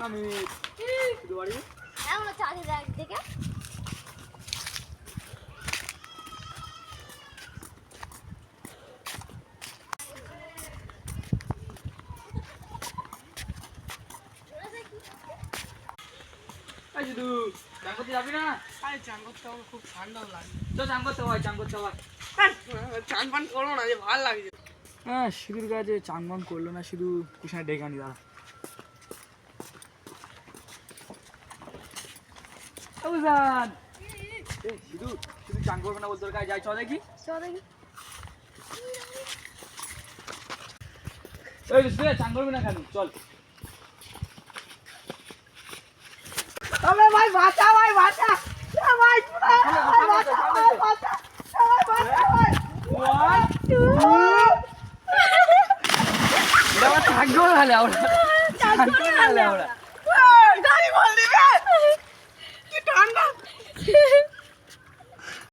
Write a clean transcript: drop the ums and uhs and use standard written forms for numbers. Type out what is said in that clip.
আমি শুধু বাড়ি এমন চাঁদের একদিকে শুধু চান করতে যাবি না? আরে চান করতে আমার খুব ঠান্ডাও লাগে। তো চান করতে হয়, চান করতে হয়। চান পান করবো না, যে ভালো লাগছে। হ্যাঁ, সিঁদুর গাছে চান বান করলো না, শুধু কুসানে ডেকে আনি দাঁড়া। শুধু শুধু চান করবে না বলতে ওর গায়ে যাই, চ দেখি। চান করবি না কেন? চল। ভাই বাঁচা, ভাই বাঁচা, ভাই গাড়ি বল দিবে কি ঠান্ডা